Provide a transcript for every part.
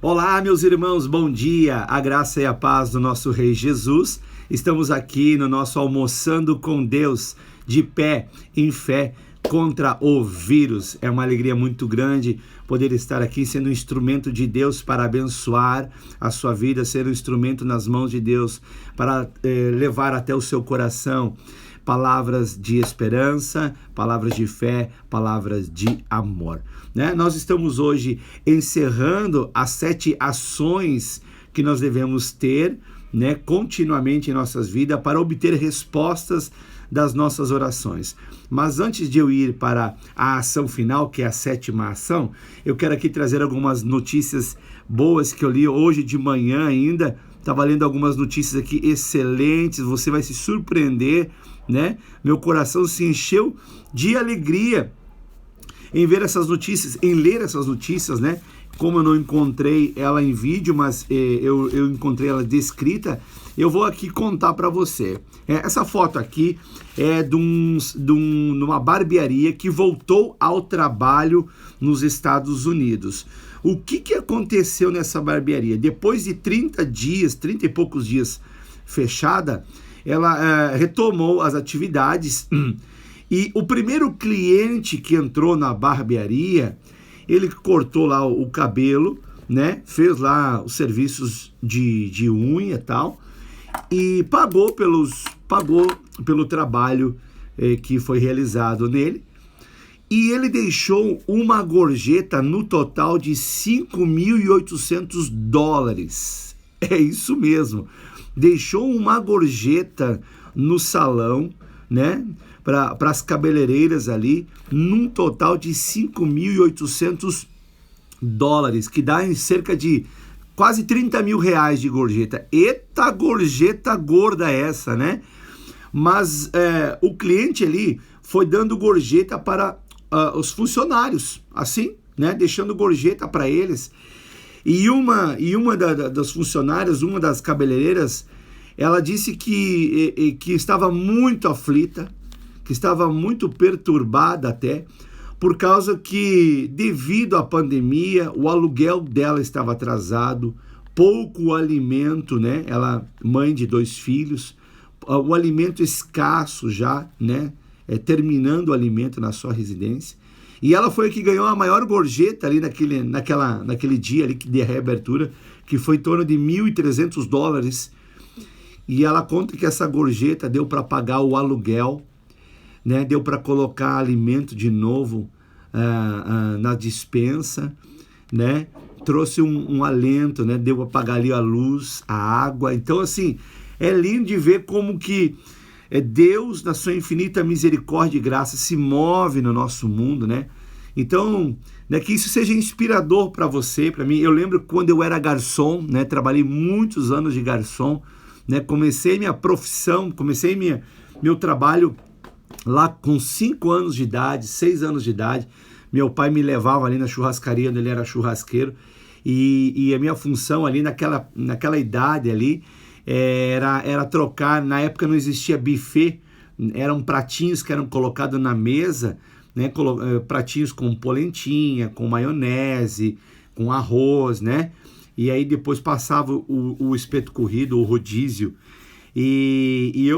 Olá, meus irmãos, bom dia, a graça e a paz do nosso Rei Jesus. Estamos aqui no nosso Almoçando com Deus, de pé, em fé, contra o vírus. É uma alegria muito grande poder estar aqui sendo um instrumento de Deus para abençoar a sua vida, ser um instrumento nas mãos de Deus para levar até o seu coração palavras de esperança, palavras de fé, palavras de amor. Nós estamos hoje encerrando as 7 ações que nós devemos ter continuamente em nossas vidas para obter respostas das nossas orações. Mas antes de eu ir para a ação final, que é a 7ª ação, eu quero aqui trazer algumas notícias boas que eu li hoje de manhã ainda. Estava lendo algumas notícias aqui excelentes, você vai se surpreender, Meu coração se encheu de alegria em ver essas notícias, em ler essas notícias, Como eu não encontrei ela em vídeo, mas eu encontrei ela descrita, eu vou aqui contar para você. Essa foto aqui é de uma barbearia que voltou ao trabalho nos Estados Unidos. O que aconteceu nessa barbearia? Depois de 30 e poucos dias fechada, ela retomou as atividades e o primeiro cliente que entrou na barbearia, ele cortou lá o cabelo, fez lá os serviços de unha e tal, e pagou pelo trabalho que foi realizado nele. E ele deixou uma gorjeta no total de $5.800. É isso mesmo. Deixou uma gorjeta no salão, para as cabeleireiras ali, num total de $5.800, que dá em cerca de quase R$30 mil de gorjeta. Eita gorjeta gorda essa, Mas o cliente ali foi dando gorjeta para os funcionários, assim, deixando gorjeta para eles. E uma das funcionárias, uma das cabeleireiras, ela disse que estava muito aflita, que estava muito perturbada até, por causa que, devido à pandemia, o aluguel dela estava atrasado, pouco alimento, Ela, mãe de 2 filhos, o alimento escasso já, terminando o alimento na sua residência. E ela foi a que ganhou a maior gorjeta ali naquele dia ali de reabertura, que foi em torno de $1.300. E ela conta que essa gorjeta deu para pagar o aluguel, deu para colocar alimento de novo na despensa, trouxe um alento, deu para pagar ali a luz, a água. Então, assim, é lindo de ver como que Deus, na sua infinita misericórdia e graça, se move no nosso mundo, Então, que isso seja inspirador para você, para mim. Eu lembro quando eu era garçom, trabalhei muitos anos de garçom, comecei minha profissão, meu trabalho lá com 5 anos de idade, 6 anos de idade. Meu pai me levava ali na churrascaria, onde ele era churrasqueiro, e a minha função ali naquela idade ali, era trocar. Na época não existia buffet, eram pratinhos que eram colocados na mesa, pratinhos com polentinha, com maionese, com arroz, E aí depois passava o espeto corrido, o rodízio,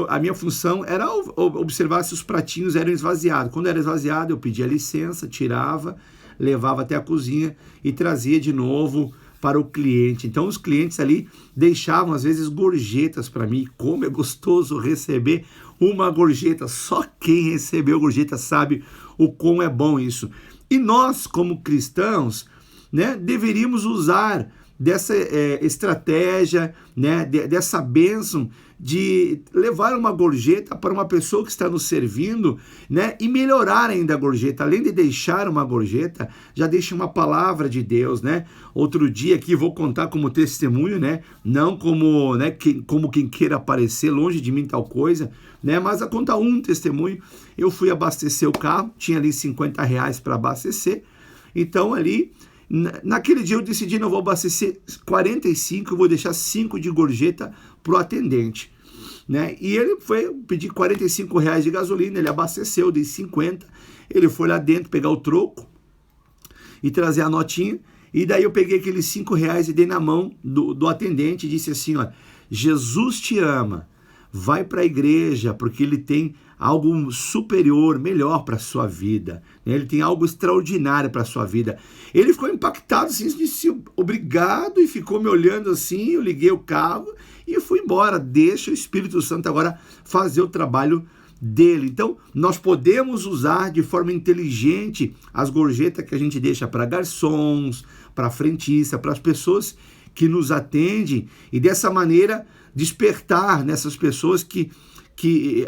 a minha função era observar se os pratinhos eram esvaziados. Quando era esvaziado, eu pedia licença, tirava, levava até a cozinha e trazia de novo para o cliente. Então os clientes ali deixavam às vezes gorjetas para mim. Como é gostoso receber uma gorjeta. Só quem recebeu gorjeta sabe o quão é bom isso. E nós, como cristãos, deveríamos usar dessa estratégia, dessa bênção de levar uma gorjeta para uma pessoa que está nos servindo, e melhorar ainda a gorjeta. Além de deixar uma gorjeta, já deixa uma palavra de Deus, Outro dia aqui vou contar como testemunho, Não como, como quem queira aparecer, longe de mim tal coisa, Mas a contar um testemunho. Eu fui abastecer o carro, tinha ali R$50 para abastecer. Então ali, naquele dia eu decidi, não vou abastecer 45, eu vou deixar 5 de gorjeta para o atendente. E ele foi pedir R$45 de gasolina, ele abasteceu, eu dei 50, ele foi lá dentro pegar o troco e trazer a notinha, E daí eu peguei aqueles R$ 5 e dei na mão do atendente e disse assim, ó, Jesus te ama, vai para a igreja, porque ele tem algo superior, melhor para a sua vida, né? Ele tem algo extraordinário para a sua vida. Ele ficou impactado, assim, disse obrigado, e ficou me olhando assim, eu liguei o carro e fui embora. Deixa o Espírito Santo agora fazer o trabalho dele. Então, nós podemos usar de forma inteligente as gorjetas que a gente deixa para garçons, para frentista, para as pessoas que nos atendem, e dessa maneira despertar nessas pessoas que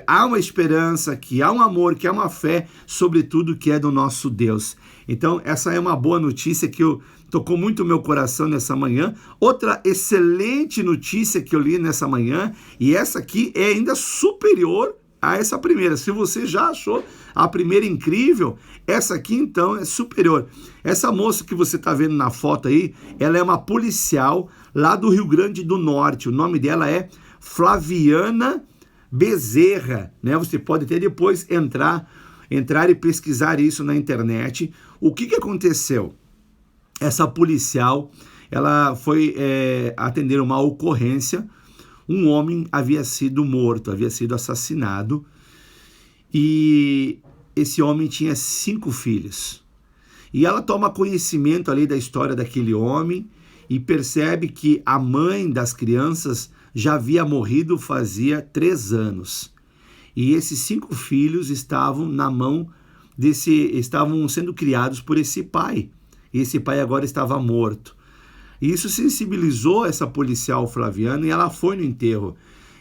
há uma esperança, que há um amor, que há uma fé, sobretudo que é do nosso Deus. Então, essa é uma boa notícia que tocou muito o meu coração nessa manhã. Outra excelente notícia que eu li nessa manhã, e essa aqui é ainda superior a essa primeira. Se você já achou a primeira incrível, essa aqui então é superior. Essa moça que você está vendo na foto aí, ela é uma policial lá do Rio Grande do Norte. O nome dela é Flaviana Bezerra, né? Você pode até depois entrar e pesquisar isso na internet. O que aconteceu? Essa policial, ela foi atender uma ocorrência. Um homem havia sido morto, havia sido assassinado, e esse homem tinha 5 filhos. E ela toma conhecimento ali da história daquele homem e percebe que a mãe das crianças já havia morrido fazia 3 anos. E esses 5 filhos estavam na mão estavam sendo criados por esse pai. E esse pai agora estava morto. E isso sensibilizou essa policial Flaviana, e ela foi no enterro.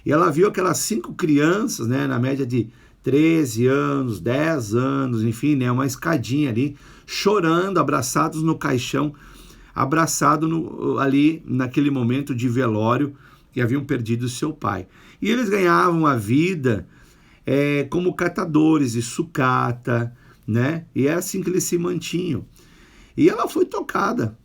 E ela viu aquelas 5 crianças, né, na média de 13 anos, 10 anos, enfim, né, uma escadinha ali, chorando, abraçados no caixão, ali naquele momento de velório, que haviam perdido seu pai. E eles ganhavam a vida como catadores de sucata, né? E é assim que eles se mantinham. E ela foi tocada,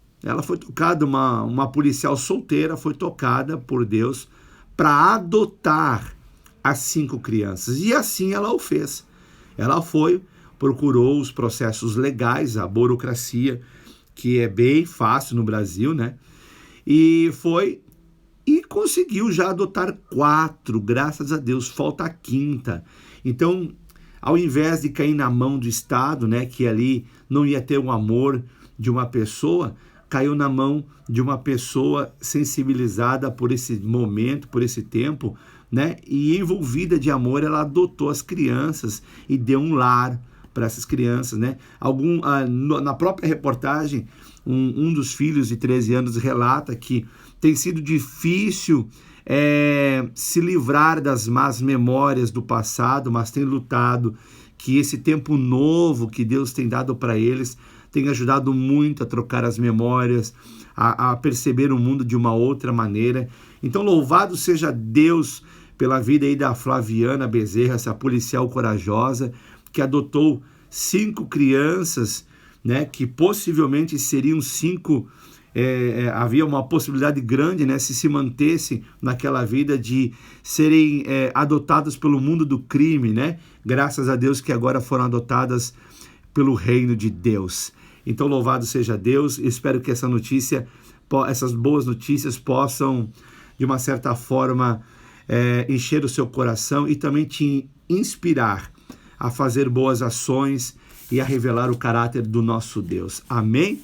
uma policial solteira foi tocada por Deus para adotar as 5 crianças. E assim ela o fez. Ela procurou os processos legais, a burocracia, que é bem fácil no Brasil, né? E conseguiu já adotar 4, graças a Deus, falta a 5ª. Então, ao invés de cair na mão do Estado, né, que ali não ia ter o amor de uma pessoa, caiu na mão de uma pessoa sensibilizada por esse momento, por esse tempo, né? E envolvida de amor, ela adotou as crianças e deu um lar para essas crianças, né? Na própria reportagem, um dos filhos de 13 anos relata que tem sido difícil se livrar das más memórias do passado, mas tem lutado, que esse tempo novo que Deus tem dado para eles tem ajudado muito a trocar as memórias, a perceber o mundo de uma outra maneira. Então, louvado seja Deus pela vida aí da Flaviana Bezerra, essa policial corajosa, que adotou 5 crianças, né, que possivelmente seriam 5, havia uma possibilidade grande, né, se mantesse naquela vida de serem adotadas pelo mundo do crime, né? Graças a Deus que agora foram adotadas pelo reino de Deus. Então, louvado seja Deus. Espero que essas boas notícias possam, de uma certa forma, encher o seu coração e também te inspirar a fazer boas ações e a revelar o caráter do nosso Deus. Amém?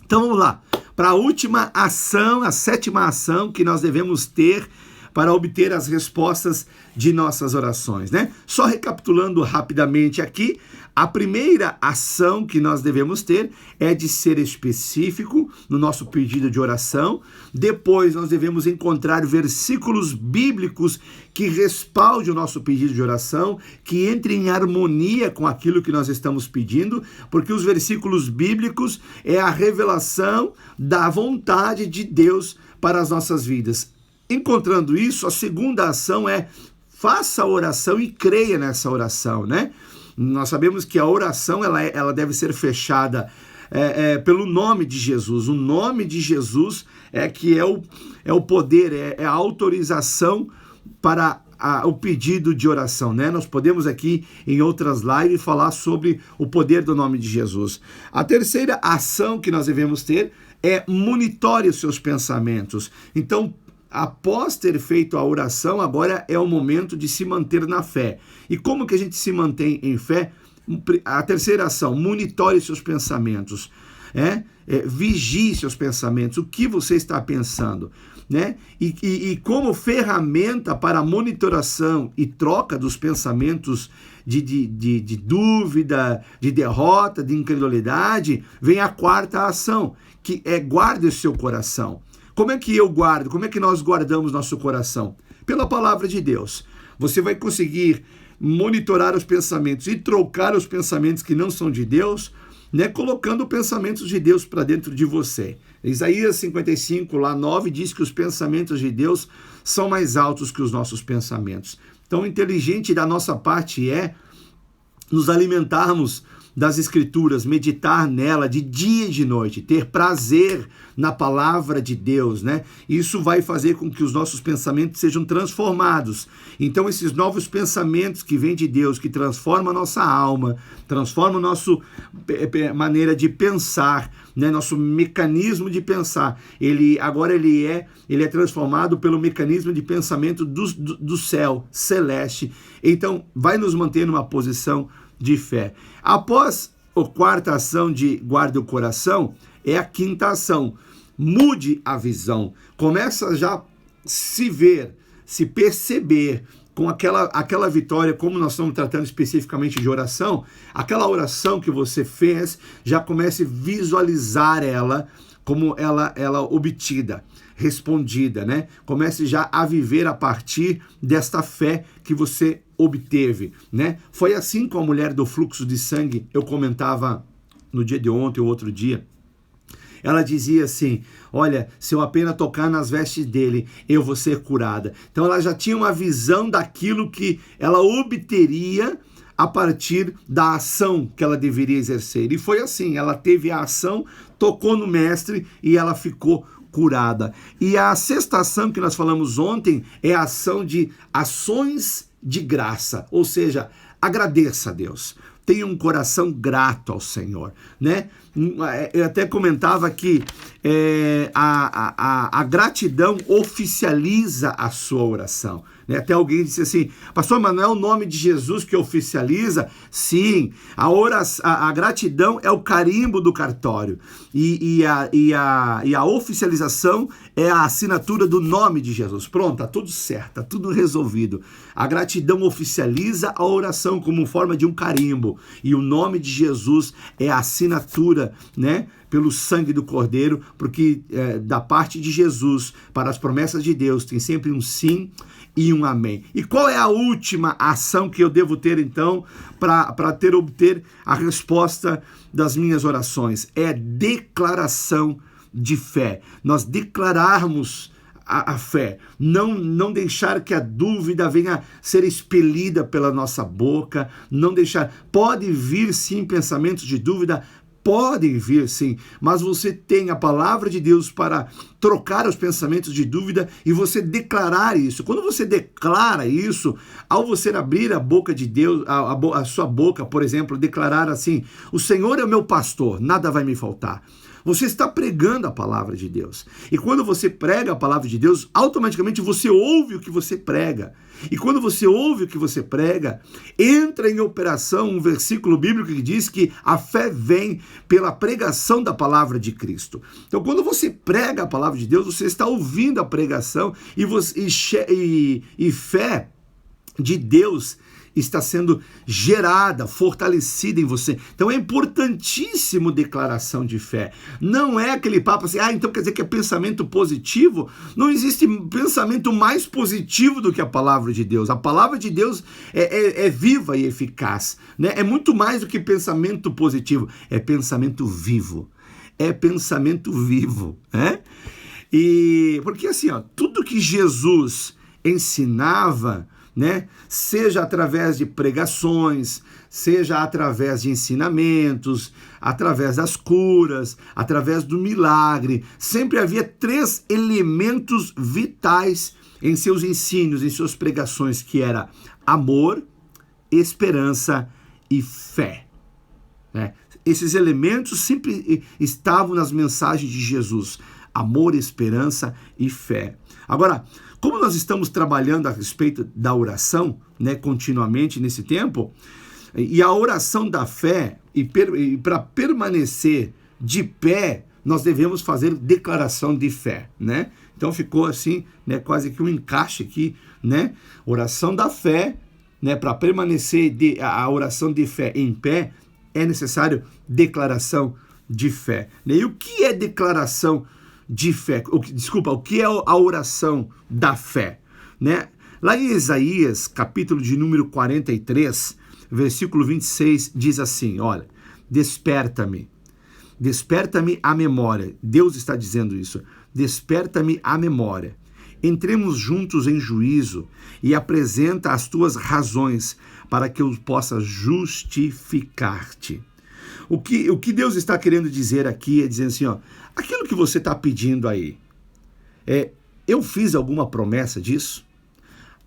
Então vamos lá, para a última ação, a 7ª ação que nós devemos ter para obter as respostas de nossas orações, né? Só recapitulando rapidamente aqui, a primeira ação que nós devemos ter é de ser específico no nosso pedido de oração. Depois nós devemos encontrar versículos bíblicos que respaldem o nosso pedido de oração, que entrem em harmonia com aquilo que nós estamos pedindo, porque os versículos bíblicos é a revelação da vontade de Deus para as nossas vidas. Encontrando isso, a segunda ação é faça a oração e creia nessa oração, né? Nós sabemos que a oração ela deve ser fechada pelo nome de Jesus. O nome de Jesus é o poder, é a autorização para o pedido de oração, né? Nós podemos aqui em outras lives falar sobre o poder do nome de Jesus. A terceira ação que nós devemos ter é monitore os seus pensamentos. Então, após ter feito a oração, agora é o momento de se manter na fé. E como que a gente se mantém em fé? A terceira ação, monitore seus pensamentos. Vigie seus pensamentos, o que você está pensando, né? E como ferramenta para monitoração e troca dos pensamentos de dúvida, de derrota, de incredulidade, vem a quarta ação, que é guarde o seu coração. Como é que eu guardo? Como é que nós guardamos nosso coração? Pela palavra de Deus. Você vai conseguir monitorar os pensamentos e trocar os pensamentos que não são de Deus, né, colocando pensamentos de Deus para dentro de você. Isaías 55, lá 9, diz que os pensamentos de Deus são mais altos que os nossos pensamentos. Então, inteligente da nossa parte é nos alimentarmos das Escrituras, meditar nela de dia e de noite, ter prazer na palavra de Deus, né? Isso vai fazer com que os nossos pensamentos sejam transformados. Então, esses novos pensamentos que vêm de Deus, que transformam a nossa alma, transformam a nossa maneira de pensar, né? Nosso mecanismo de pensar, ele é transformado pelo mecanismo de pensamento do céu celeste. Então, vai nos manter numa posição de fé. Após a quarta ação de guarde o coração, é a quinta ação. Mude a visão. Começa já se ver, se perceber com aquela vitória, como nós estamos tratando especificamente de oração, aquela oração que você fez, já comece a visualizar ela como ela obtida, respondida, né? Comece já a viver a partir desta fé que você obteve, né? Foi assim com a mulher do fluxo de sangue, eu comentava no dia de ontem ou outro dia. Ela dizia assim, olha, se eu apenas tocar nas vestes dele, eu vou ser curada. Então ela já tinha uma visão daquilo que ela obteria a partir da ação que ela deveria exercer. E foi assim, ela teve a ação, tocou no mestre e ela ficou curada. E a sexta ação que nós falamos ontem é a ação de ações de graça, ou seja, agradeça a Deus. Tenha um coração grato ao Senhor, né? Eu até comentava que a gratidão oficializa a sua oração. Né? Até alguém disse assim, pastor, mas não é o nome de Jesus que oficializa? Sim, a gratidão é o carimbo do cartório e a oficialização é a assinatura do nome de Jesus. Pronto, tá tudo certo, tá tudo resolvido. A gratidão oficializa a oração como forma de um carimbo e o nome de Jesus é a assinatura, né? Pelo sangue do Cordeiro, porque da parte de Jesus, para as promessas de Deus, tem sempre um sim e um amém. E qual é a última ação que eu devo ter, então, para obter a resposta das minhas orações? É declaração de fé. Nós declararmos a fé, não deixar que a dúvida venha ser expelida pela nossa boca, não deixar, pode vir sim pensamentos de dúvida, podem vir sim, mas você tem a palavra de Deus para trocar os pensamentos de dúvida e você declarar isso. Quando você declara isso, ao você abrir a boca de Deus, a sua boca, por exemplo, declarar assim, o Senhor é o meu pastor, nada vai me faltar. Você está pregando a palavra de Deus. E quando você prega a palavra de Deus, automaticamente você ouve o que você prega. E quando você ouve o que você prega, entra em operação um versículo bíblico que diz que a fé vem pela pregação da palavra de Cristo. Então, quando você prega a palavra de Deus, você está ouvindo a pregação e fé de Deus está sendo gerada, fortalecida em você. Então é importantíssimo declaração de fé. Não é aquele papo assim, então quer dizer que é pensamento positivo? Não existe pensamento mais positivo do que a palavra de Deus. A palavra de Deus é viva e eficaz, né? É muito mais do que pensamento positivo, é pensamento vivo. É pensamento vivo, né? E porque assim, tudo que Jesus ensinava, né? Seja através de pregações, seja através de ensinamentos, através das curas, através do milagre, sempre havia 3 elementos vitais em seus ensinos, em suas pregações, que era amor, esperança e fé. Esses elementos sempre estavam nas mensagens de Jesus: amor, esperança e fé. Agora, como nós estamos trabalhando a respeito da oração, continuamente nesse tempo, e a oração da fé, e para permanecer de pé, nós devemos fazer declaração de fé, Então ficou assim, quase que um encaixe aqui, Oração da fé, para permanecer a oração de fé em pé, é necessário declaração de fé. E o que é declaração de fé? O que é a oração da fé? Lá em Isaías, capítulo de número 43, versículo 26, diz assim, olha, desperta-me a memória. Deus está dizendo isso. Desperta-me a memória. Entremos juntos em juízo e apresenta as tuas razões para que eu possa justificar-te. O que Deus está querendo dizer aqui é dizendo assim, aquilo que você está pedindo aí, eu fiz alguma promessa disso?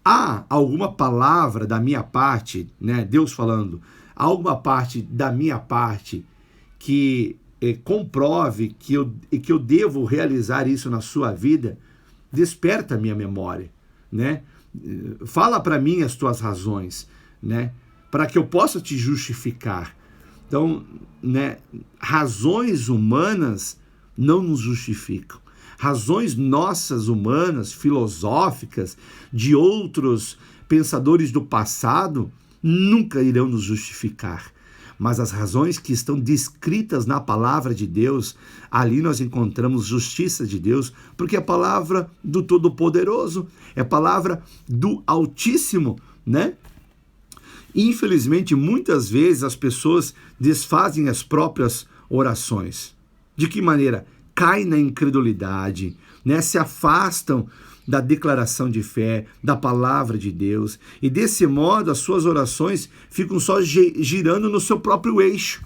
Há alguma palavra da minha parte, Deus falando, há alguma parte da minha parte que comprove que eu devo realizar isso na sua vida? Desperta a minha memória, Fala para mim as tuas razões, para que eu possa te justificar. Então, razões humanas não nos justificam. Razões nossas, humanas, filosóficas, de outros pensadores do passado, nunca irão nos justificar. Mas as razões que estão descritas na palavra de Deus, ali nós encontramos justiça de Deus, porque é a palavra do Todo-Poderoso, é a palavra do Altíssimo, Infelizmente, muitas vezes as pessoas desfazem as próprias orações. De que maneira? Caem na incredulidade, se afastam da declaração de fé, da palavra de Deus, e desse modo as suas orações ficam só girando no seu próprio eixo,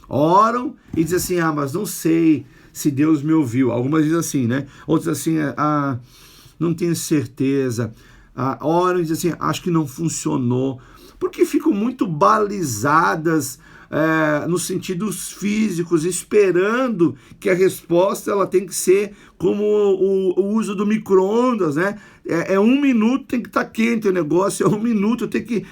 Oram e dizem assim, mas não sei se Deus me ouviu. Algumas dizem assim, Outras assim, não tenho certeza. Oram e dizem assim, acho que não funcionou, porque ficam muito balizadas nos sentidos físicos, esperando que a resposta ela tem que ser como o uso do micro-ondas, 1 minuto tem que estar quente o negócio, 1 minuto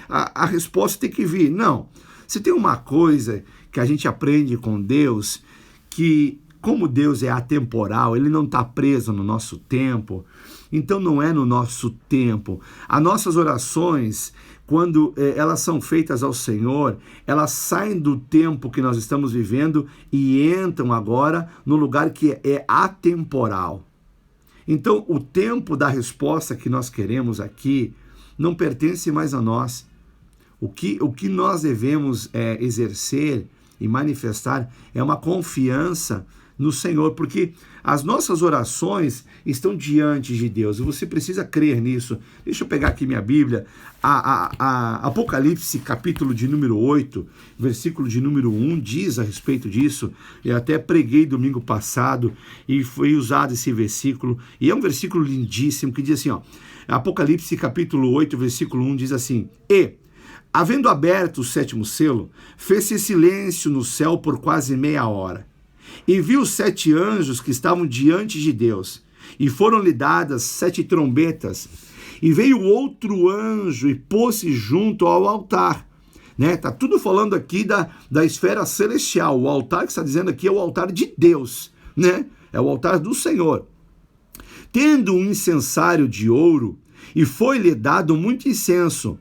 a resposta tem que vir. Não, se tem uma coisa que a gente aprende com Deus, que como Deus é atemporal, Ele não está preso no nosso tempo, então não é no nosso tempo. As nossas orações, quando elas são feitas ao Senhor, elas saem do tempo que nós estamos vivendo e entram agora no lugar que é atemporal. Então, o tempo da resposta que nós queremos aqui não pertence mais a nós. O que nós devemos exercer e manifestar é uma confiança no Senhor, porque as nossas orações estão diante de Deus e você precisa crer nisso. Deixa eu pegar aqui minha Bíblia, Apocalipse, capítulo de número 8, versículo de número 1, diz a respeito disso. Eu até preguei domingo passado e foi usado esse versículo, e é um versículo lindíssimo que diz assim, Apocalipse, capítulo 8, versículo 1, diz assim, havendo aberto o 7º selo, fez-se silêncio no céu por quase meia hora. E viu 7 anjos que estavam diante de Deus, e foram-lhe dadas 7 trombetas. E veio outro anjo e pôs-se junto ao altar. Está tudo falando aqui da esfera celestial. O altar que está dizendo aqui é o altar de Deus, É o altar do Senhor. Tendo um incensário de ouro, e foi-lhe dado muito incenso,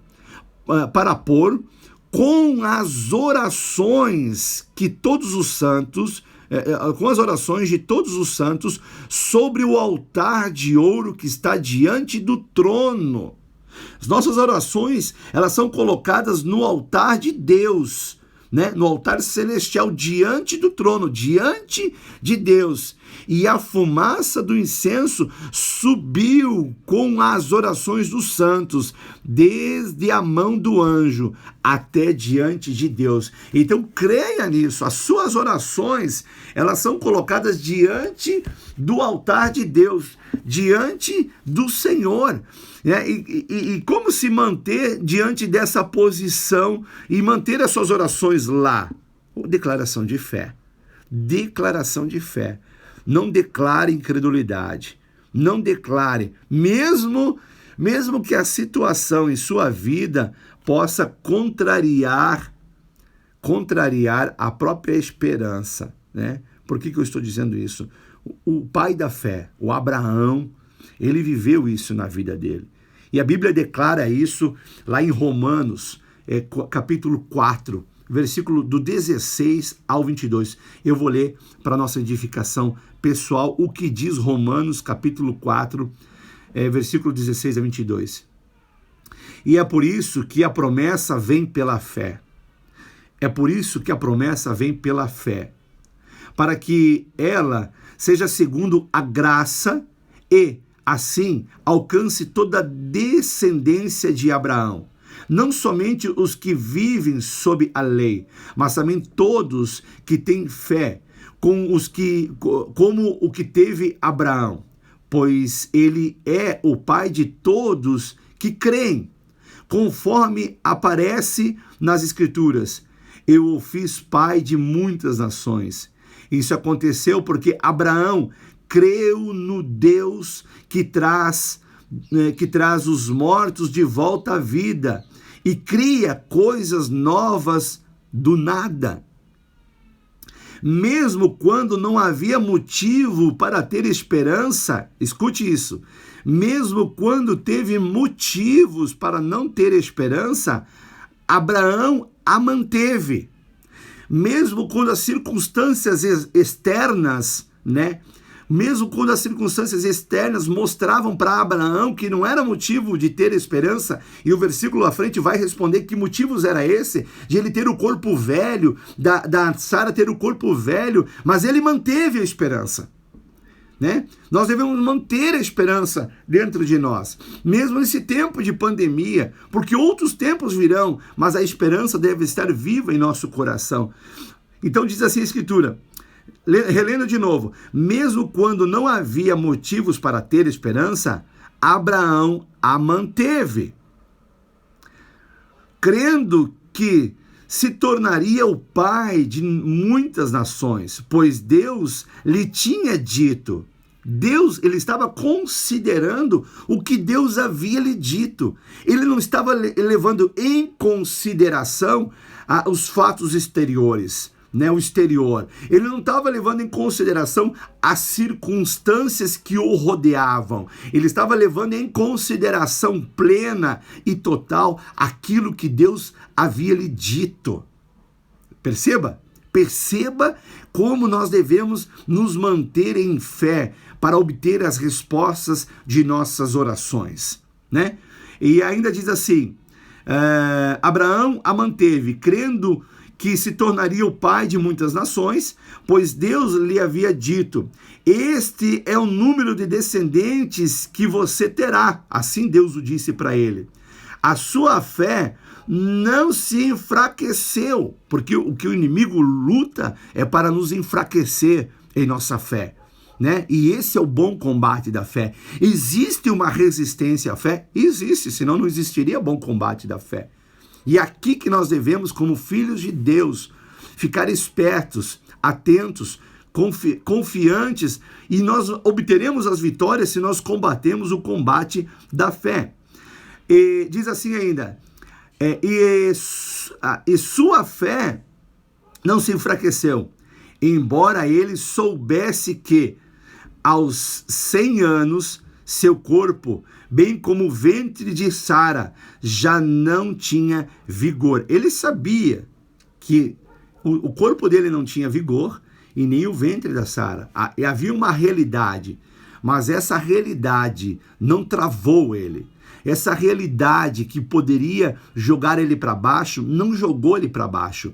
para pôr com as orações que todos os santos, com as orações de todos os santos, sobre o altar de ouro que está diante do trono. As nossas orações, elas são colocadas no altar de Deus, no altar celestial, diante do trono, diante de Deus. E a fumaça do incenso subiu com as orações dos santos, desde a mão do anjo até diante de Deus. Então creia nisso, as suas orações, elas são colocadas diante do altar de Deus, diante do Senhor. E como se manter diante dessa posição e manter as suas orações lá? Declaração de fé. Declaração de fé. Não declare incredulidade. Não declare, mesmo que a situação em sua vida possa contrariar a própria esperança, né? Por que eu estou dizendo isso? O pai da fé, o Abraão, ele viveu isso na vida dele. E a Bíblia declara isso lá em Romanos, capítulo 4, versículo do 16 ao 22. Eu vou ler para nossa edificação pessoal o que diz Romanos, capítulo 4, versículo 16 a 22. E é por isso que a promessa vem pela fé. É por isso que a promessa vem pela fé. Para que ela seja segundo a graça e, assim, alcance toda a descendência de Abraão. Não somente os que vivem sob a lei, mas também todos que têm fé, como o que teve Abraão, pois ele é o pai de todos que creem, conforme aparece nas Escrituras. Eu o fiz pai de muitas nações. Isso aconteceu porque Abraão creu no Deus que traz os mortos de volta à vida e cria coisas novas do nada. Mesmo quando não havia motivo para ter esperança, escute isso, mesmo quando teve motivos para não ter esperança, Abraão a manteve. Mesmo quando as circunstâncias externas, mesmo quando as circunstâncias externas mostravam para Abraão que não era motivo de ter esperança, e o versículo à frente vai responder que motivos era esse, de ele ter o corpo velho, da Sara ter o corpo velho, mas ele manteve a esperança. Nós devemos manter a esperança dentro de nós, mesmo nesse tempo de pandemia, porque outros tempos virão, mas a esperança deve estar viva em nosso coração. Então diz assim a Escritura, relendo de novo, mesmo quando não havia motivos para ter esperança, Abraão a manteve, crendo que se tornaria o pai de muitas nações, pois Deus lhe tinha dito. Ele estava considerando o que Deus havia lhe dito. Ele não estava levando em consideração os fatos exteriores, o exterior. Ele não estava levando em consideração as circunstâncias que o rodeavam. Ele estava levando em consideração plena e total aquilo que Deus havia lhe dito. Perceba como nós devemos nos manter em fé para obter as respostas de nossas orações, E ainda diz assim, Abraão a manteve, crendo que se tornaria o pai de muitas nações, pois Deus lhe havia dito, este é o número de descendentes que você terá. Assim Deus o disse para ele. A sua fé não se enfraqueceu, porque o que o inimigo luta é para nos enfraquecer em nossa fé. E esse é o bom combate da fé. Existe uma resistência à fé? Existe, senão não existiria bom combate da fé. E é aqui que nós devemos, como filhos de Deus, ficar espertos, atentos, confiantes, e nós obteremos as vitórias se nós combatemos o combate da fé. E diz assim ainda, e sua fé não se enfraqueceu, embora ele soubesse que aos 100 anos seu corpo, bem como o ventre de Sara, já não tinha vigor. Ele sabia que o corpo dele não tinha vigor e nem o ventre da Sara. Havia uma realidade, mas essa realidade não travou ele. Essa realidade que poderia jogar ele para baixo, não jogou ele para baixo.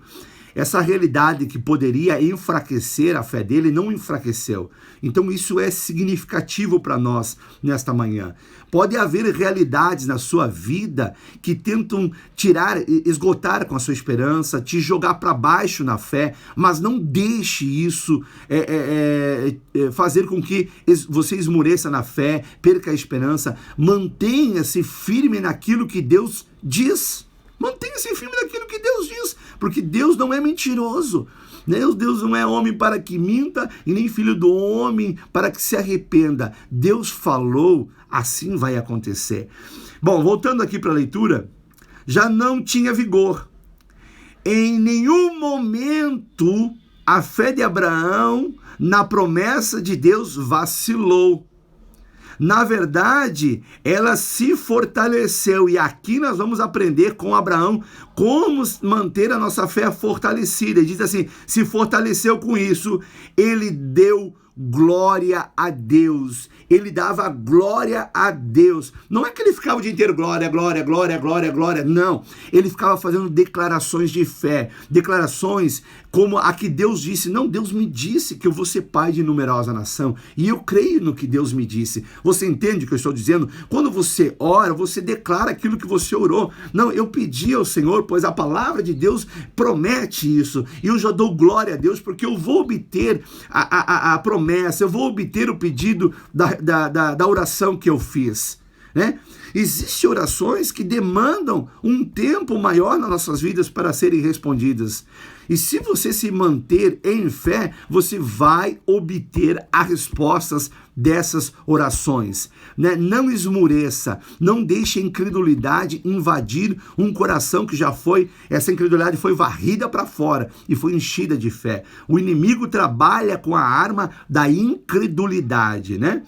essa realidade que poderia enfraquecer a fé dele não enfraqueceu. Então isso é significativo para nós nesta manhã. Pode haver realidades na sua vida que tentam esgotar com a sua esperança, te jogar para baixo na fé, mas não deixe isso fazer com que você esmoreça na fé, perca a esperança. Mantenha-se firme naquilo que Deus diz. Mantenha-se firme naquilo que Deus diz, porque Deus não é mentiroso. Deus não é homem para que minta e nem filho do homem para que se arrependa. Deus falou, assim vai acontecer. Bom, voltando aqui para a leitura, já não tinha vigor. Em nenhum momento a fé de Abraão na promessa de Deus vacilou. Na verdade, ela se fortaleceu. E aqui nós vamos aprender com Abraão como manter a nossa fé fortalecida. Ele diz assim, se fortaleceu com isso, ele deu glória a Deus. Ele dava glória a Deus. Não é que ele ficava o dia inteiro glória, glória, glória, glória, glória. Não. Ele ficava fazendo declarações de fé. Declarações como a que Deus disse. Não, Deus me disse que eu vou ser pai de numerosa nação. E eu creio no que Deus me disse. Você entende o que eu estou dizendo? Quando você ora, você declara aquilo que você orou. Não, eu pedi ao Senhor, pois a palavra de Deus promete isso. E eu já dou glória a Deus, porque eu vou obter a promessa, eu vou obter o pedido da oração que eu fiz, né? Existem orações que demandam um tempo maior nas nossas vidas para serem respondidas. E se você se manter em fé, você vai obter as respostas dessas orações, né? Não esmoreça, não deixe a incredulidade invadir um coração que essa incredulidade foi varrida para fora e foi enchida de fé. O inimigo trabalha com a arma da incredulidade, né?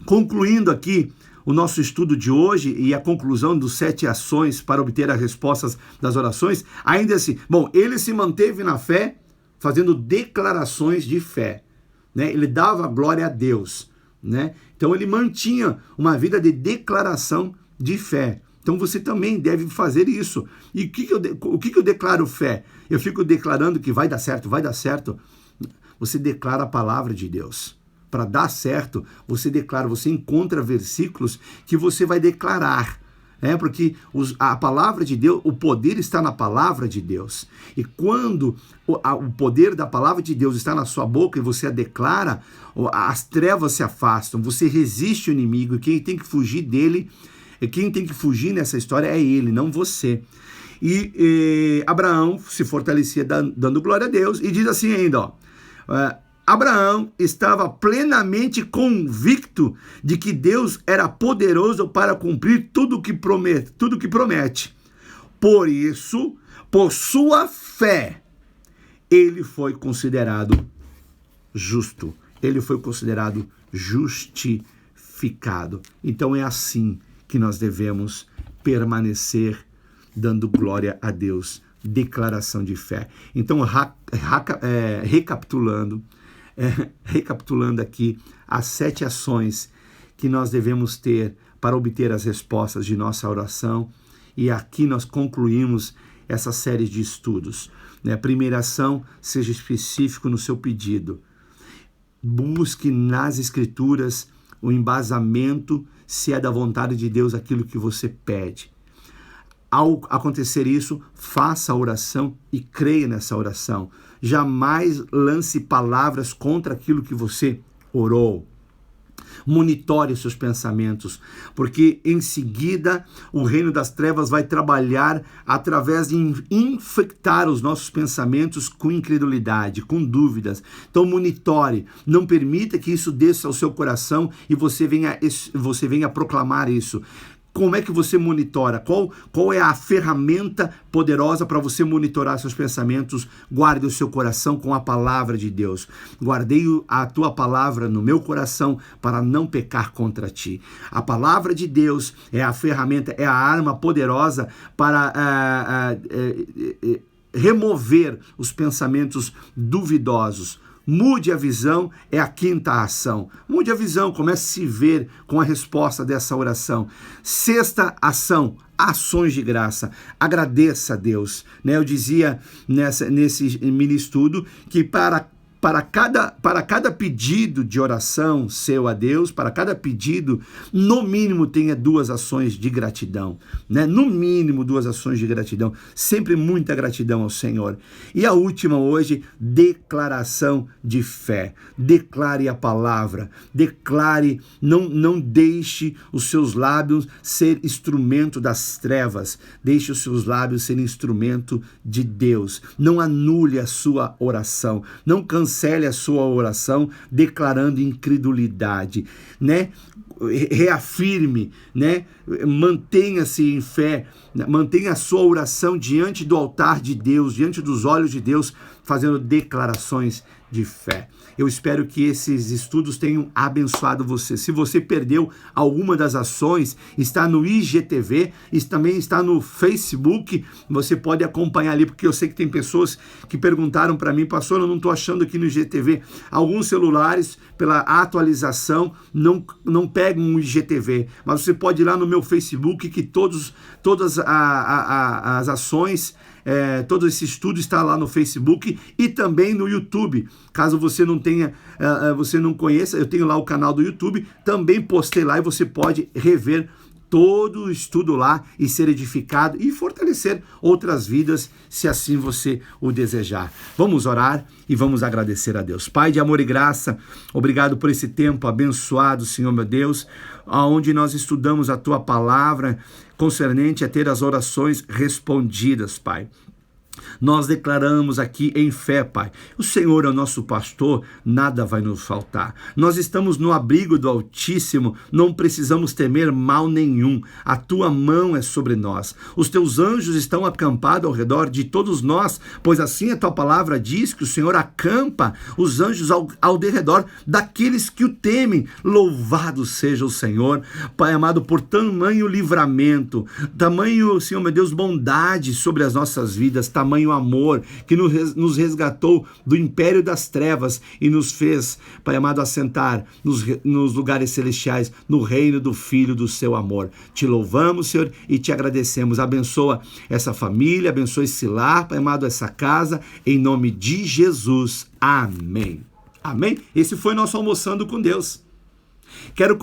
Concluindo aqui o nosso estudo de hoje e a conclusão dos 7 ações para obter as respostas das orações, ainda assim, bom, ele se manteve na fé, fazendo declarações de fé, né? Ele dava glória a Deus, né? Então ele mantinha uma vida de declaração de fé. Então você também deve fazer isso. E o que eu declaro fé? Eu fico declarando que vai dar certo, vai dar certo. Você declara a palavra de Deus. Para dar certo, você declara, você encontra versículos que você vai declarar, porque a palavra de Deus, o poder está na palavra de Deus. E quando o poder da palavra de Deus está na sua boca e você a declara, as trevas se afastam, você resiste ao inimigo, e quem tem que fugir dele, quem tem que fugir nessa história é ele, não você. E Abraão se fortalecia dando glória a Deus, e diz assim ainda, Abraão estava plenamente convicto de que Deus era poderoso para cumprir tudo que promete. Por isso, por sua fé, ele foi considerado justo. Ele foi considerado justificado. Então é assim que nós devemos permanecer dando glória a Deus. Declaração de fé. Então, recapitulando aqui as 7 ações que nós devemos ter para obter as respostas de nossa oração, e aqui nós concluímos essa série de estudos, né? Primeira ação, seja específico no seu pedido. Busque nas Escrituras o embasamento, se é da vontade de Deus aquilo que você pede. Ao acontecer isso, faça a oração e creia nessa oração. Jamais lance palavras contra aquilo que você orou. Monitore os seus pensamentos, porque em seguida o reino das trevas vai trabalhar através de infectar os nossos pensamentos com incredulidade, com dúvidas. Então monitore, não permita que isso desça ao seu coração e você venha proclamar isso. Como é que você monitora? Qual é a ferramenta poderosa para você monitorar seus pensamentos? Guarde o seu coração com a palavra de Deus. Guardei a tua palavra no meu coração para não pecar contra ti. A palavra de Deus é a ferramenta, é a arma poderosa para remover os pensamentos duvidosos. Mude a visão é a 5ª ação. Mude a visão, comece a se ver com a resposta dessa oração. 6ª ação, ações de graça. Agradeça a Deus, né? Eu dizia nesse mini estudo que para cada pedido de oração seu a Deus, para cada pedido, no mínimo tenha 2 ações de gratidão, né? No mínimo 2 ações de gratidão, sempre muita gratidão ao Senhor. E a última hoje, declaração de fé. Declare a palavra, declare, não deixe os seus lábios ser instrumento das trevas, deixe os seus lábios ser instrumento de Deus. Não anule a sua oração, não cancele a sua oração declarando incredulidade, né? Reafirme, né? Mantenha-se em fé, mantenha a sua oração diante do altar de Deus, diante dos olhos de Deus, fazendo declarações de fé. Eu espero que esses estudos tenham abençoado você. Se você perdeu alguma das ações, está no IGTV, também está no Facebook, você pode acompanhar ali, porque eu sei que tem pessoas que perguntaram para mim, pastor, eu não estou achando aqui no IGTV. Alguns celulares, pela atualização, não pegam o IGTV, mas você pode ir lá no meu Facebook, que todas as ações, todo esse estudo está lá no Facebook e também no YouTube. Caso você não conheça, eu tenho lá o canal do YouTube, também postei lá e você pode rever todo o estudo lá e ser edificado e fortalecer outras vidas, se assim você o desejar. Vamos orar e vamos agradecer a Deus. Pai de amor e graça, obrigado por esse tempo abençoado, Senhor meu Deus, onde nós estudamos a Tua palavra concernente a ter as orações respondidas, Pai. Nós declaramos aqui em fé, Pai, o Senhor é o nosso pastor, nada vai nos faltar. Nós estamos no abrigo do Altíssimo, não precisamos temer mal nenhum. A Tua mão é sobre nós. Os Teus anjos estão acampados ao redor de todos nós, pois assim a Tua palavra diz que o Senhor acampa os anjos ao derredor daqueles que o temem. Louvado seja o Senhor, Pai amado, por tamanho livramento, tamanho, Senhor meu Deus, bondade sobre as nossas vidas, tamanho amor, que nos resgatou do império das trevas e nos fez, Pai amado, assentar nos lugares celestiais, no reino do Filho do seu amor. Te louvamos, Senhor, e te agradecemos. Abençoa essa família, abençoa esse lar, Pai amado, essa casa, em nome de Jesus. Amém. Amém? Esse foi nosso Almoçando com Deus. Quero